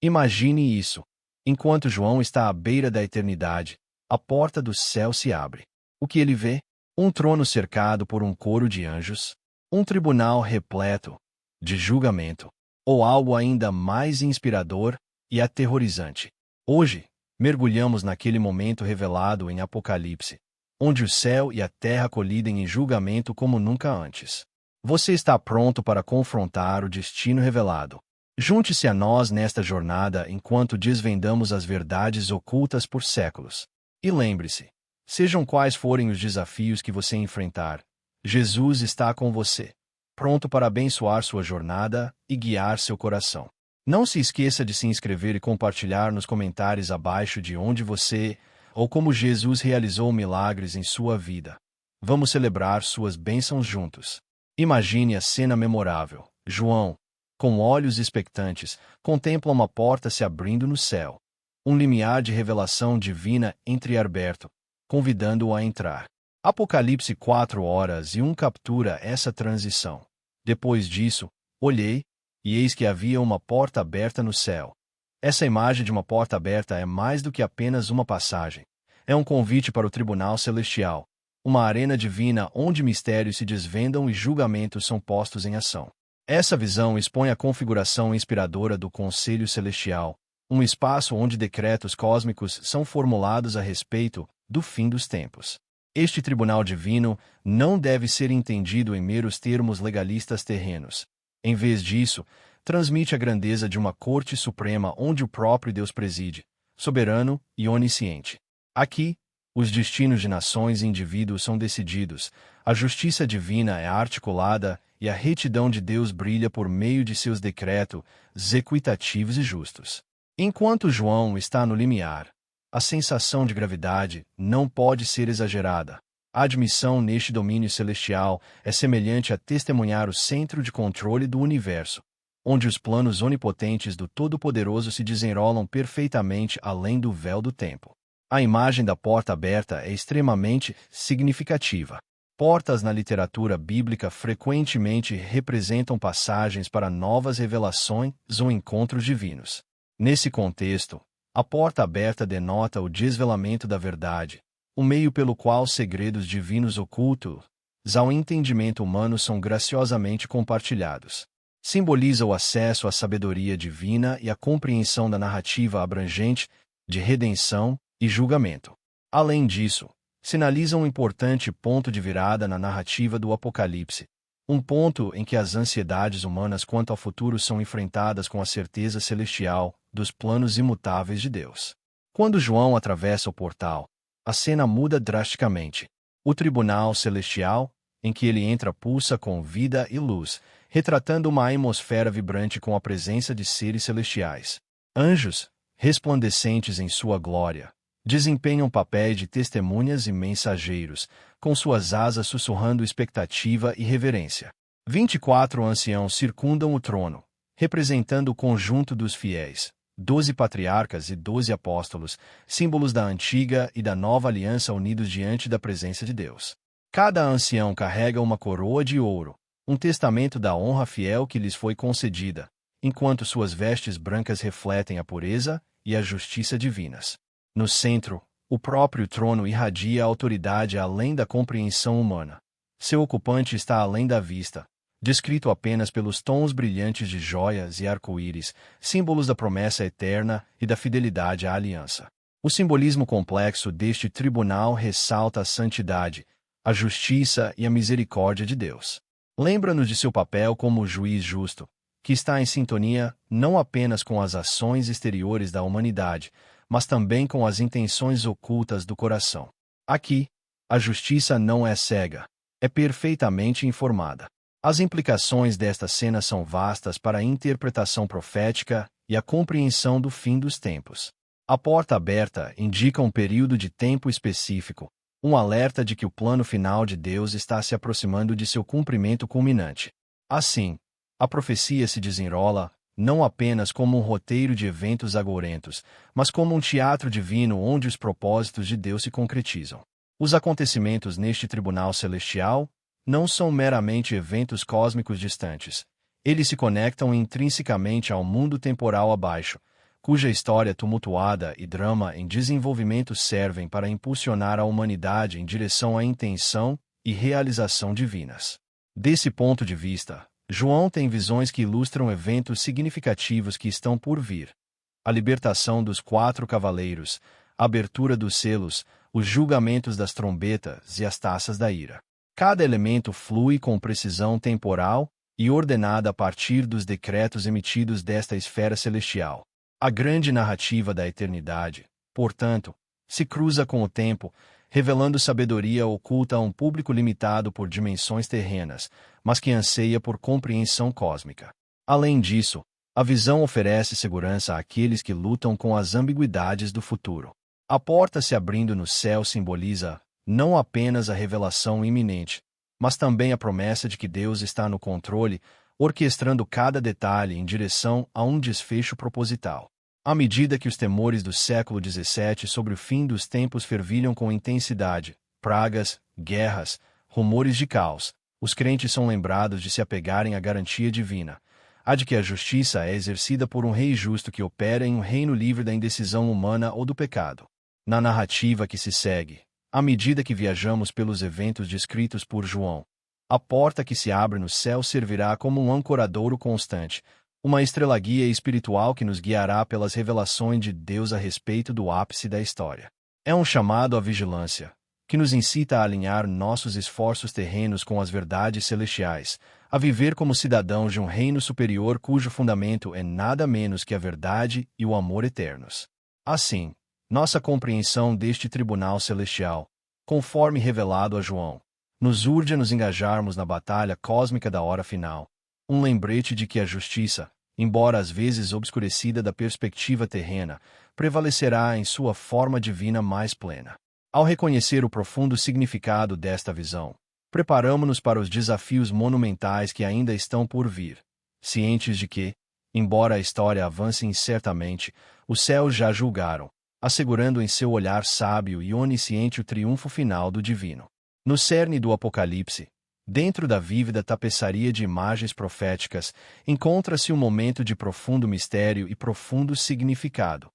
Imagine isso. Enquanto João está à beira da eternidade, a porta do céu se abre. O que ele vê? Um trono cercado por um coro de anjos, um tribunal repleto de julgamento, ou algo ainda mais inspirador e aterrorizante. Hoje, mergulhamos naquele momento revelado em Apocalipse, onde o céu e a terra colidem em julgamento como nunca antes. Você está pronto para confrontar o destino revelado? Junte-se a nós nesta jornada enquanto desvendamos as verdades ocultas por séculos. E lembre-se, sejam quais forem os desafios que você enfrentar, Jesus está com você, pronto para abençoar sua jornada e guiar seu coração. Não se esqueça de se inscrever e compartilhar nos comentários abaixo de onde você ou como Jesus realizou milagres em sua vida. Vamos celebrar suas bênçãos juntos. Imagine a cena memorável. João, com olhos expectantes, contempla uma porta se abrindo no céu. Um limiar de revelação divina entreaberto, convidando-o a entrar. Apocalipse 4:1 captura essa transição. Depois disso, olhei, e eis que havia uma porta aberta no céu. Essa imagem de uma porta aberta é mais do que apenas uma passagem. É um convite para o tribunal celestial, uma arena divina onde mistérios se desvendam e julgamentos são postos em ação. Essa visão expõe a configuração inspiradora do Conselho Celestial, um espaço onde decretos cósmicos são formulados a respeito do fim dos tempos. Este tribunal divino não deve ser entendido em meros termos legalistas terrenos. Em vez disso, transmite a grandeza de uma corte suprema onde o próprio Deus preside, soberano e onisciente. Aqui, os destinos de nações e indivíduos são decididos, a justiça divina é articulada e a retidão de Deus brilha por meio de seus decretos equitativos e justos. Enquanto João está no limiar, a sensação de gravidade não pode ser exagerada. A admissão neste domínio celestial é semelhante a testemunhar o centro de controle do universo, onde os planos onipotentes do Todo-Poderoso se desenrolam perfeitamente além do véu do tempo. A imagem da porta aberta é extremamente significativa. Portas na literatura bíblica frequentemente representam passagens para novas revelações ou encontros divinos. Nesse contexto, a porta aberta denota o desvelamento da verdade, o meio pelo qual segredos divinos ocultos ao entendimento humano são graciosamente compartilhados. Simboliza o acesso à sabedoria divina e a compreensão da narrativa abrangente de redenção e julgamento. Além disso, sinaliza um importante ponto de virada na narrativa do Apocalipse, um ponto em que as ansiedades humanas quanto ao futuro são enfrentadas com a certeza celestial dos planos imutáveis de Deus. Quando João atravessa o portal, a cena muda drasticamente. O tribunal celestial, em que ele entra, pulsa com vida e luz, retratando uma atmosfera vibrante com a presença de seres celestiais. Anjos, resplandecentes em sua glória, desempenham papéis de testemunhas e mensageiros, com suas asas sussurrando expectativa e reverência. 24 anciãos circundam o trono, representando o conjunto dos fiéis, 12 patriarcas e 12 apóstolos, símbolos da antiga e da nova aliança unidos diante da presença de Deus. Cada ancião carrega uma coroa de ouro, um testamento da honra fiel que lhes foi concedida, enquanto suas vestes brancas refletem a pureza e a justiça divinas. No centro, o próprio trono irradia a autoridade além da compreensão humana. Seu ocupante está além da vista, descrito apenas pelos tons brilhantes de joias e arco-íris, símbolos da promessa eterna e da fidelidade à aliança. O simbolismo complexo deste tribunal ressalta a santidade, a justiça e a misericórdia de Deus. Lembra-nos de seu papel como juiz justo, que está em sintonia não apenas com as ações exteriores da humanidade, mas também com as intenções ocultas do coração. Aqui, a justiça não é cega, é perfeitamente informada. As implicações desta cena são vastas para a interpretação profética e a compreensão do fim dos tempos. A porta aberta indica um período de tempo específico, um alerta de que o plano final de Deus está se aproximando de seu cumprimento culminante. Assim, a profecia se desenrola não apenas como um roteiro de eventos agourentos, mas como um teatro divino onde os propósitos de Deus se concretizam. Os acontecimentos neste tribunal celestial não são meramente eventos cósmicos distantes. Eles se conectam intrinsecamente ao mundo temporal abaixo, cuja história tumultuada e drama em desenvolvimento servem para impulsionar a humanidade em direção à intenção e realização divinas. Desse ponto de vista, João tem visões que ilustram eventos significativos que estão por vir. A libertação dos 4 cavaleiros, a abertura dos selos, os julgamentos das trombetas e as taças da ira. Cada elemento flui com precisão temporal e ordenada a partir dos decretos emitidos desta esfera celestial. A grande narrativa da eternidade, portanto, se cruza com o tempo, revelando sabedoria oculta a um público limitado por dimensões terrenas, mas que anseia por compreensão cósmica. Além disso, a visão oferece segurança àqueles que lutam com as ambiguidades do futuro. A porta se abrindo no céu simboliza não apenas a revelação iminente, mas também a promessa de que Deus está no controle, orquestrando cada detalhe em direção a um desfecho proposital. À medida que os temores do século XVII sobre o fim dos tempos fervilham com intensidade, pragas, guerras, rumores de caos, os crentes são lembrados de se apegarem à garantia divina, a de que a justiça é exercida por um rei justo que opera em um reino livre da indecisão humana ou do pecado. Na narrativa que se segue, à medida que viajamos pelos eventos descritos por João, a porta que se abre no céu servirá como um ancoradouro constante, uma estrela-guia espiritual que nos guiará pelas revelações de Deus a respeito do ápice da história. É um chamado à vigilância, que nos incita a alinhar nossos esforços terrenos com as verdades celestiais, a viver como cidadãos de um reino superior cujo fundamento é nada menos que a verdade e o amor eternos. Assim, nossa compreensão deste tribunal celestial, conforme revelado a João, nos urge a nos engajarmos na batalha cósmica da hora final, um lembrete de que a justiça, embora às vezes obscurecida da perspectiva terrena, prevalecerá em sua forma divina mais plena. Ao reconhecer o profundo significado desta visão, preparamo-nos para os desafios monumentais que ainda estão por vir, cientes de que, embora a história avance incertamente, os céus já julgaram, assegurando em seu olhar sábio e onisciente o triunfo final do divino. No cerne do Apocalipse, dentro da vívida tapeçaria de imagens proféticas, encontra-se um momento de profundo mistério e profundo significado: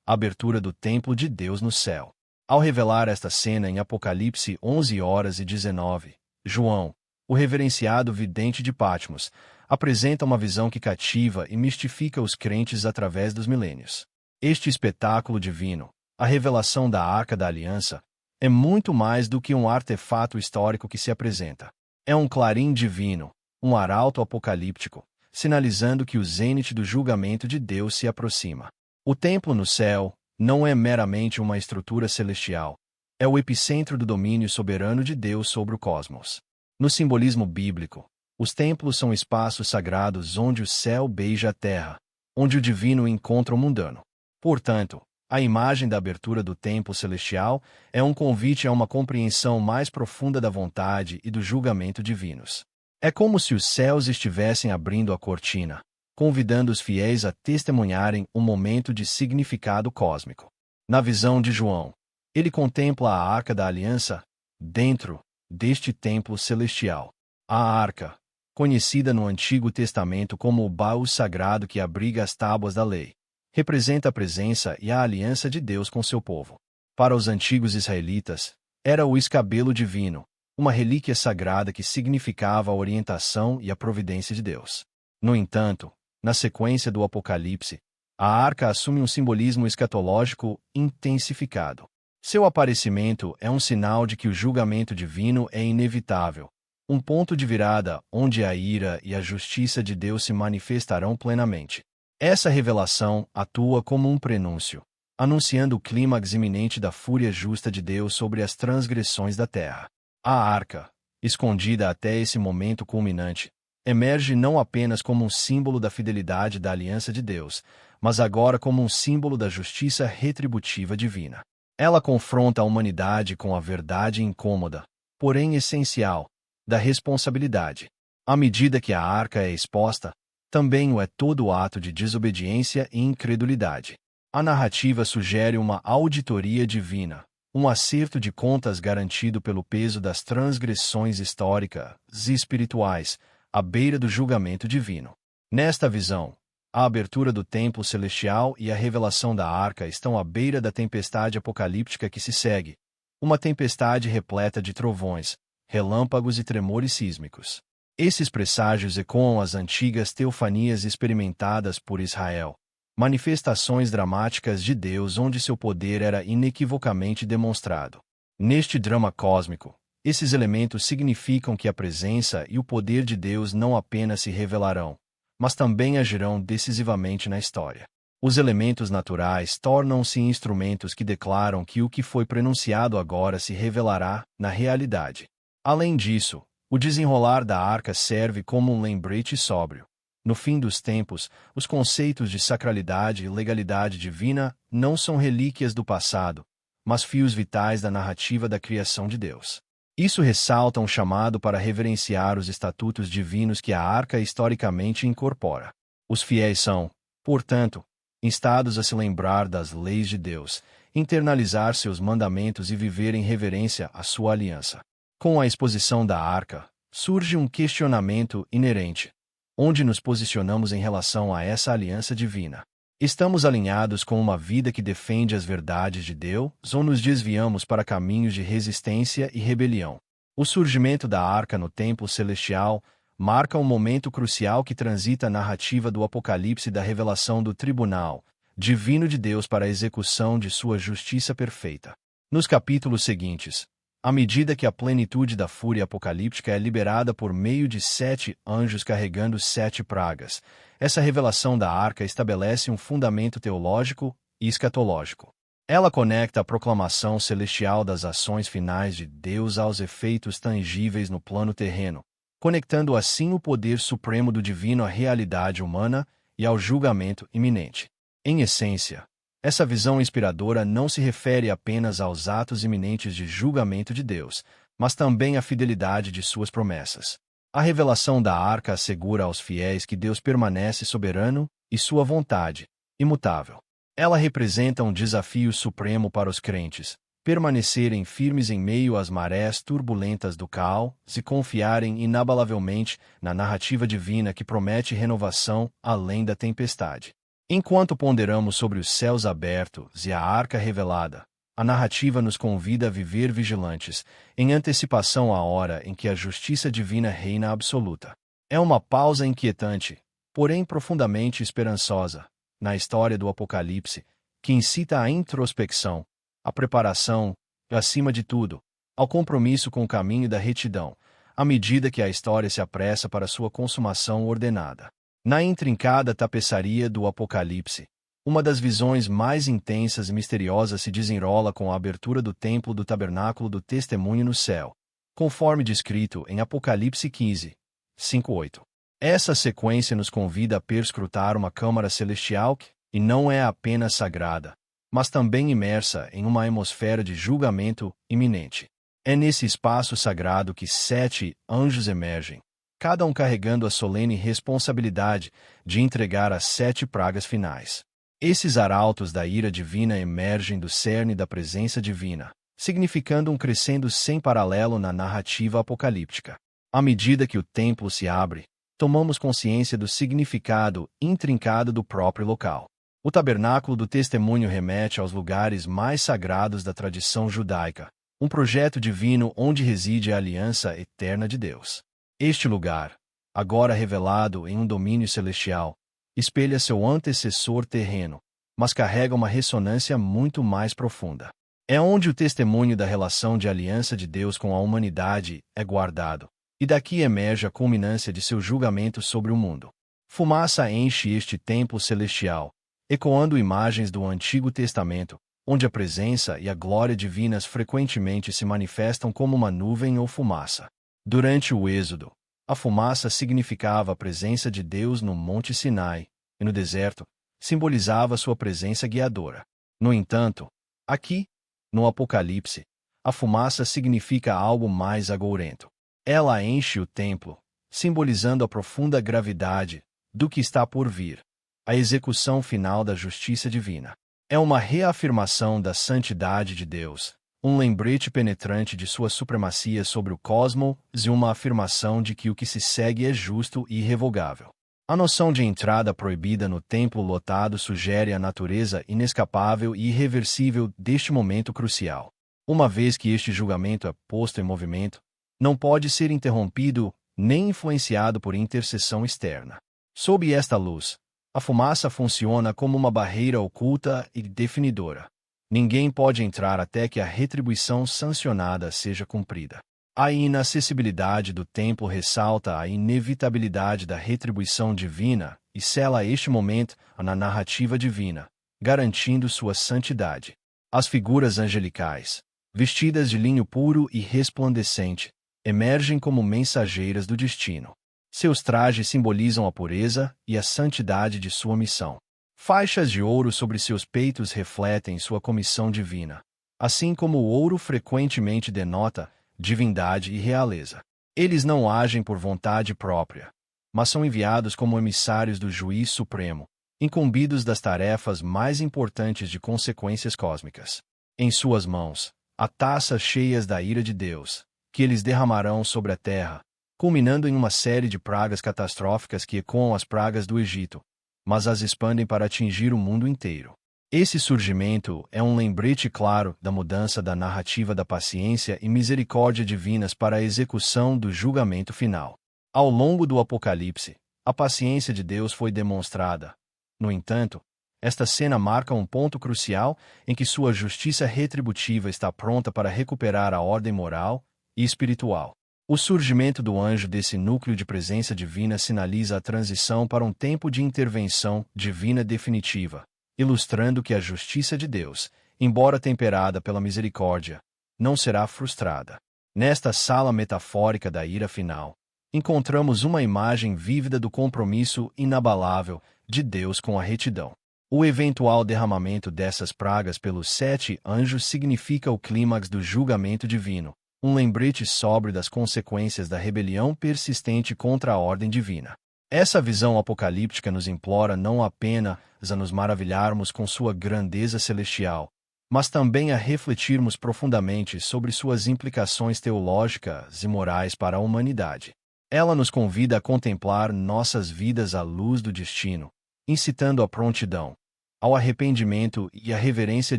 a abertura do templo de Deus no céu. Ao revelar esta cena em Apocalipse 11:19, João, o reverenciado vidente de Patmos, apresenta uma visão que cativa e mistifica os crentes através dos milênios. Este espetáculo divino, a revelação da Arca da Aliança, é muito mais do que um artefato histórico que se apresenta. É um clarim divino, um arauto apocalíptico, sinalizando que o zênite do julgamento de Deus se aproxima. O templo no céu não é meramente uma estrutura celestial, é o epicentro do domínio soberano de Deus sobre o cosmos. No simbolismo bíblico, os templos são espaços sagrados onde o céu beija a terra, onde o divino encontra o mundano. Portanto, a imagem da abertura do templo celestial é um convite a uma compreensão mais profunda da vontade e do julgamento divinos. É como se os céus estivessem abrindo a cortina, convidando os fiéis a testemunharem um momento de significado cósmico. Na visão de João, ele contempla a Arca da Aliança dentro deste templo celestial. A Arca, conhecida no Antigo Testamento como o baú sagrado que abriga as tábuas da lei, representa a presença e a aliança de Deus com seu povo. Para os antigos israelitas, era o escabelo divino, uma relíquia sagrada que significava a orientação e a providência de Deus. No entanto, na sequência do Apocalipse, a arca assume um simbolismo escatológico intensificado. Seu aparecimento é um sinal de que o julgamento divino é inevitável, um ponto de virada onde a ira e a justiça de Deus se manifestarão plenamente. Essa revelação atua como um prenúncio, anunciando o clímax iminente da fúria justa de Deus sobre as transgressões da terra. A arca, escondida até esse momento culminante, emerge não apenas como um símbolo da fidelidade da aliança de Deus, mas agora como um símbolo da justiça retributiva divina. Ela confronta a humanidade com a verdade incômoda, porém essencial, da responsabilidade. À medida que a arca é exposta, também o é todo o ato de desobediência e incredulidade. A narrativa sugere uma auditoria divina, um acerto de contas garantido pelo peso das transgressões históricas e espirituais, à beira do julgamento divino. Nesta visão, A abertura do templo celestial e a revelação da arca estão à beira da tempestade apocalíptica que se segue, uma tempestade repleta de trovões, relâmpagos e tremores sísmicos. Esses presságios ecoam as antigas teofanias experimentadas por Israel, manifestações dramáticas de Deus onde seu poder era inequivocamente demonstrado. Neste drama cósmico, esses elementos significam que a presença e o poder de Deus não apenas se revelarão, mas também agirão decisivamente na história. Os elementos naturais tornam-se instrumentos que declaram que o que foi pronunciado agora se revelará na realidade. Além disso, o desenrolar da arca serve como um lembrete sóbrio. No fim dos tempos, os conceitos de sacralidade e legalidade divina não são relíquias do passado, mas fios vitais da narrativa da criação de Deus. Isso ressalta um chamado para reverenciar os estatutos divinos que a arca historicamente incorpora. Os fiéis são, portanto, instados a se lembrar das leis de Deus, internalizar seus mandamentos e viver em reverência à sua aliança. Com a exposição da arca, surge um questionamento inerente. Onde nos posicionamos em relação a essa aliança divina? Estamos alinhados com uma vida que defende as verdades de Deus ou nos desviamos para caminhos de resistência e rebelião? O surgimento da arca no templo celestial marca um momento crucial que transita a narrativa do Apocalipse da revelação do tribunal divino de Deus para a execução de sua justiça perfeita. Nos capítulos seguintes, à medida que a plenitude da fúria apocalíptica é liberada por meio de 7 anjos carregando 7 pragas, essa revelação da arca estabelece um fundamento teológico e escatológico. Ela conecta a proclamação celestial das ações finais de Deus aos efeitos tangíveis no plano terreno, conectando assim o poder supremo do divino à realidade humana e ao julgamento iminente. Em essência, essa visão inspiradora não se refere apenas aos atos iminentes de julgamento de Deus, mas também à fidelidade de suas promessas. A revelação da arca assegura aos fiéis que Deus permanece soberano e sua vontade, imutável. Ela representa um desafio supremo para os crentes, permanecerem firmes em meio às marés turbulentas do caos e confiarem inabalavelmente na narrativa divina que promete renovação além da tempestade. Enquanto ponderamos sobre os céus abertos e a arca revelada, a narrativa nos convida a viver vigilantes, em antecipação à hora em que a justiça divina reina absoluta. É uma pausa inquietante, porém profundamente esperançosa, na história do Apocalipse, que incita à introspecção, à preparação e, acima de tudo, ao compromisso com o caminho da retidão, à medida que a história se apressa para sua consumação ordenada. Na intrincada tapeçaria do Apocalipse, uma das visões mais intensas e misteriosas se desenrola com a abertura do templo do tabernáculo do testemunho no céu, conforme descrito em Apocalipse 15, 5-8. Essa sequência nos convida a perscrutar uma câmara celestial que, e não é apenas sagrada, mas também imersa em uma atmosfera de julgamento iminente. É nesse espaço sagrado que 7 anjos emergem, cada um carregando a solene responsabilidade de entregar as 7 pragas finais. Esses arautos da ira divina emergem do cerne da presença divina, significando um crescendo sem paralelo na narrativa apocalíptica. À medida que o templo se abre, tomamos consciência do significado intrincado do próprio local. O tabernáculo do testemunho remete aos lugares mais sagrados da tradição judaica, um projeto divino onde reside a aliança eterna de Deus. Este lugar, agora revelado em um domínio celestial, espelha seu antecessor terreno, mas carrega uma ressonância muito mais profunda. É onde o testemunho da relação de aliança de Deus com a humanidade é guardado, e daqui emerge a culminância de seu julgamento sobre o mundo. Fumaça enche este templo celestial, ecoando imagens do Antigo Testamento, onde a presença e a glória divinas frequentemente se manifestam como uma nuvem ou fumaça. Durante o Êxodo, a fumaça significava a presença de Deus no Monte Sinai, e no deserto, simbolizava sua presença guiadora. No entanto, aqui, no Apocalipse, a fumaça significa algo mais agourento. Ela enche o templo, simbolizando a profunda gravidade do que está por vir, a execução final da justiça divina. É uma reafirmação da santidade de Deus, um lembrete penetrante de sua supremacia sobre o cosmos e uma afirmação de que o que se segue é justo e irrevogável. A noção de entrada proibida no templo lotado sugere a natureza inescapável e irreversível deste momento crucial. Uma vez que este julgamento é posto em movimento, não pode ser interrompido nem influenciado por intercessão externa. Sob esta luz, a fumaça funciona como uma barreira oculta e definidora. Ninguém pode entrar até que a retribuição sancionada seja cumprida. A inacessibilidade do templo ressalta a inevitabilidade da retribuição divina e sela este momento na narrativa divina, garantindo sua santidade. As figuras angelicais, vestidas de linho puro e resplandecente, emergem como mensageiras do destino. Seus trajes simbolizam a pureza e a santidade de sua missão. Faixas de ouro sobre seus peitos refletem sua comissão divina, assim como o ouro frequentemente denota divindade e realeza. Eles não agem por vontade própria, mas são enviados como emissários do Juiz Supremo, incumbidos das tarefas mais importantes de consequências cósmicas. Em suas mãos, há taças cheias da ira de Deus, que eles derramarão sobre a terra, culminando em uma série de pragas catastróficas que ecoam as pragas do Egito, mas as expandem para atingir o mundo inteiro. Esse surgimento é um lembrete claro da mudança da narrativa da paciência e misericórdia divinas para a execução do julgamento final. Ao longo do Apocalipse, a paciência de Deus foi demonstrada. No entanto, esta cena marca um ponto crucial em que sua justiça retributiva está pronta para recuperar a ordem moral e espiritual. O surgimento do anjo desse núcleo de presença divina sinaliza a transição para um tempo de intervenção divina definitiva, ilustrando que a justiça de Deus, embora temperada pela misericórdia, não será frustrada. Nesta sala metafórica da ira final, encontramos uma imagem vívida do compromisso inabalável de Deus com a retidão. O eventual derramamento dessas pragas pelos 7 anjos significa o clímax do julgamento divino, um lembrete sóbrio das consequências da rebelião persistente contra a ordem divina. Essa visão apocalíptica nos implora não apenas a nos maravilharmos com sua grandeza celestial, mas também a refletirmos profundamente sobre suas implicações teológicas e morais para a humanidade. Ela nos convida a contemplar nossas vidas à luz do destino, incitando à prontidão, ao arrependimento e à reverência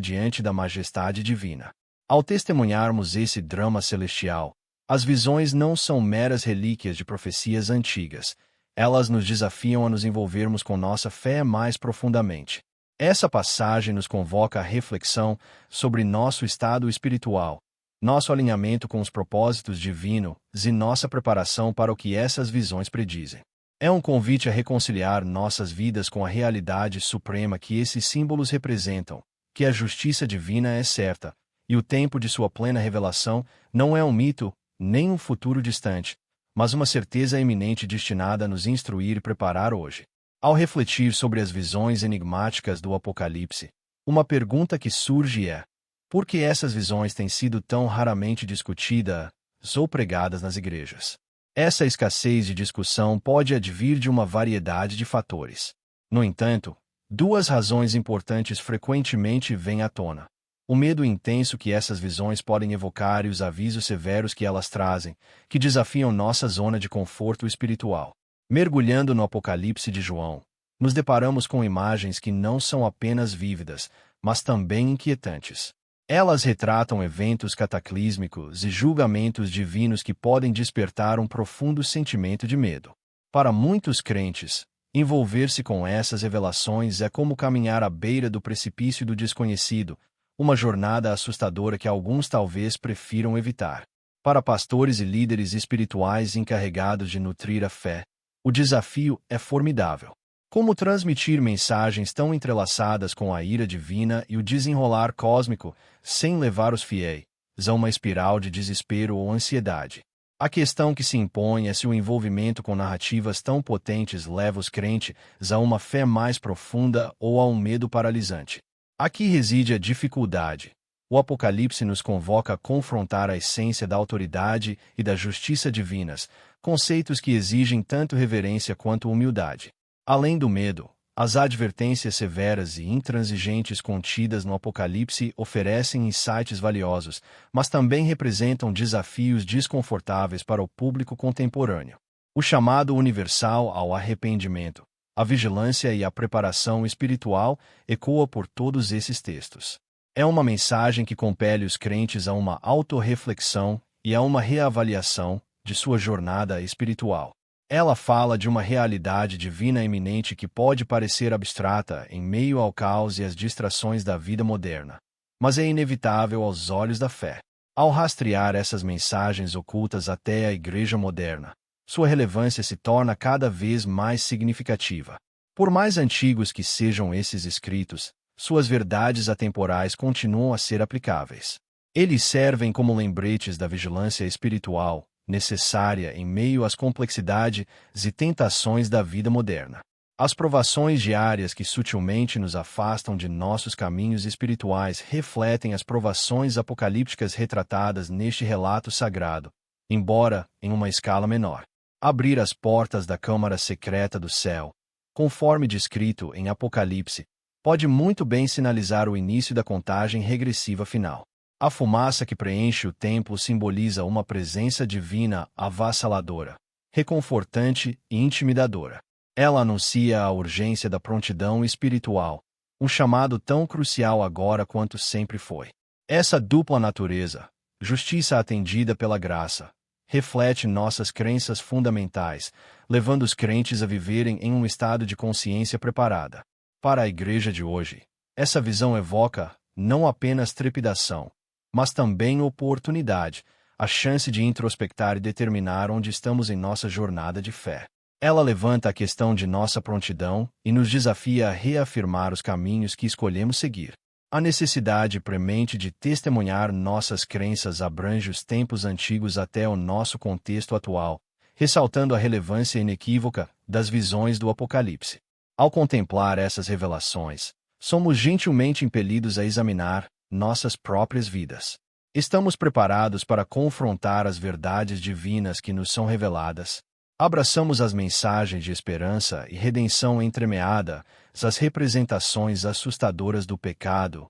diante da majestade divina. Ao testemunharmos esse drama celestial, as visões não são meras relíquias de profecias antigas. Elas nos desafiam a nos envolvermos com nossa fé mais profundamente. Essa passagem nos convoca à reflexão sobre nosso estado espiritual, nosso alinhamento com os propósitos divinos e nossa preparação para o que essas visões predizem. É um convite a reconciliar nossas vidas com a realidade suprema que esses símbolos representam, que a justiça divina é certa, e o tempo de sua plena revelação não é um mito, nem um futuro distante, mas uma certeza iminente destinada a nos instruir e preparar hoje. Ao refletir sobre as visões enigmáticas do Apocalipse, uma pergunta que surge é: por que essas visões têm sido tão raramente discutidas ou pregadas nas igrejas? Essa escassez de discussão pode advir de uma variedade de fatores. No entanto, 2 razões importantes frequentemente vêm à tona: o medo intenso que essas visões podem evocar e os avisos severos que elas trazem, que desafiam nossa zona de conforto espiritual. Mergulhando no Apocalipse de João, nos deparamos com imagens que não são apenas vívidas, mas também inquietantes. Elas retratam eventos cataclísmicos e julgamentos divinos que podem despertar um profundo sentimento de medo. Para muitos crentes, envolver-se com essas revelações é como caminhar à beira do precipício do desconhecido, uma jornada assustadora que alguns talvez prefiram evitar. Para pastores e líderes espirituais encarregados de nutrir a fé, o desafio é formidável. Como transmitir mensagens tão entrelaçadas com a ira divina e o desenrolar cósmico, sem levar os fiéis a uma espiral de desespero ou ansiedade? A questão que se impõe é se o envolvimento com narrativas tão potentes leva os crentes a uma fé mais profunda ou a um medo paralisante. Aqui reside a dificuldade. O Apocalipse nos convoca a confrontar a essência da autoridade e da justiça divinas, conceitos que exigem tanto reverência quanto humildade. Além do medo, as advertências severas e intransigentes contidas no Apocalipse oferecem insights valiosos, mas também representam desafios desconfortáveis para o público contemporâneo. O chamado universal ao arrependimento, a vigilância e a preparação espiritual ecoa por todos esses textos. É uma mensagem que compele os crentes a uma autorreflexão e a uma reavaliação de sua jornada espiritual. Ela fala de uma realidade divina iminente que pode parecer abstrata em meio ao caos e às distrações da vida moderna, mas é inevitável aos olhos da fé. Ao rastrear essas mensagens ocultas até a Igreja moderna, sua relevância se torna cada vez mais significativa. Por mais antigos que sejam esses escritos, suas verdades atemporais continuam a ser aplicáveis. Eles servem como lembretes da vigilância espiritual, necessária em meio às complexidades e tentações da vida moderna. As provações diárias que sutilmente nos afastam de nossos caminhos espirituais refletem as provações apocalípticas retratadas neste relato sagrado, embora em uma escala menor. Abrir as portas da câmara secreta do céu, conforme descrito em Apocalipse, pode muito bem sinalizar o início da contagem regressiva final. A fumaça que preenche o templo simboliza uma presença divina avassaladora, reconfortante e intimidadora. Ela anuncia a urgência da prontidão espiritual, um chamado tão crucial agora quanto sempre foi. Essa dupla natureza, justiça atendida pela graça, reflete nossas crenças fundamentais, levando os crentes a viverem em um estado de consciência preparada. Para a igreja de hoje, essa visão evoca não apenas trepidação, mas também oportunidade, a chance de introspectar e determinar onde estamos em nossa jornada de fé. Ela levanta a questão de nossa prontidão e nos desafia a reafirmar os caminhos que escolhemos seguir. A necessidade premente de testemunhar nossas crenças abrange os tempos antigos até o nosso contexto atual, ressaltando a relevância inequívoca das visões do Apocalipse. Ao contemplar essas revelações, somos gentilmente impelidos a examinar nossas próprias vidas. Estamos preparados para confrontar as verdades divinas que nos são reveladas? Abraçamos as mensagens de esperança e redenção entremeadas, as representações assustadoras do pecado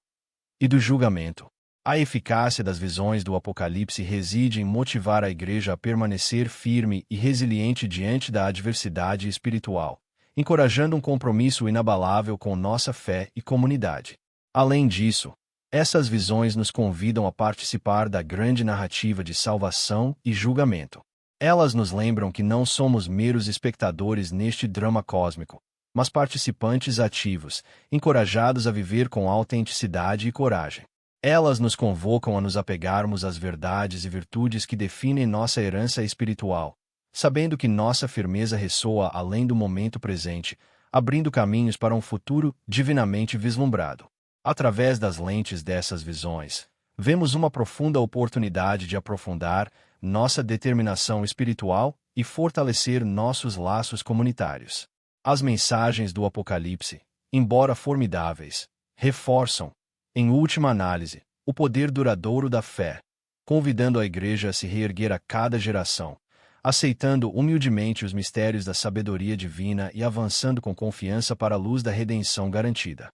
e do julgamento. A eficácia das visões do Apocalipse reside em motivar a Igreja a permanecer firme e resiliente diante da adversidade espiritual, encorajando um compromisso inabalável com nossa fé e comunidade. Além disso, essas visões nos convidam a participar da grande narrativa de salvação e julgamento. Elas nos lembram que não somos meros espectadores neste drama cósmico, mas participantes ativos, encorajados a viver com autenticidade e coragem. Elas nos convocam a nos apegarmos às verdades e virtudes que definem nossa herança espiritual, sabendo que nossa firmeza ressoa além do momento presente, abrindo caminhos para um futuro divinamente vislumbrado. Através das lentes dessas visões, vemos uma profunda oportunidade de aprofundar nossa determinação espiritual e fortalecer nossos laços comunitários. As mensagens do Apocalipse, embora formidáveis, reforçam, em última análise, o poder duradouro da fé, convidando a Igreja a se reerguer a cada geração, aceitando humildemente os mistérios da sabedoria divina e avançando com confiança para a luz da redenção garantida.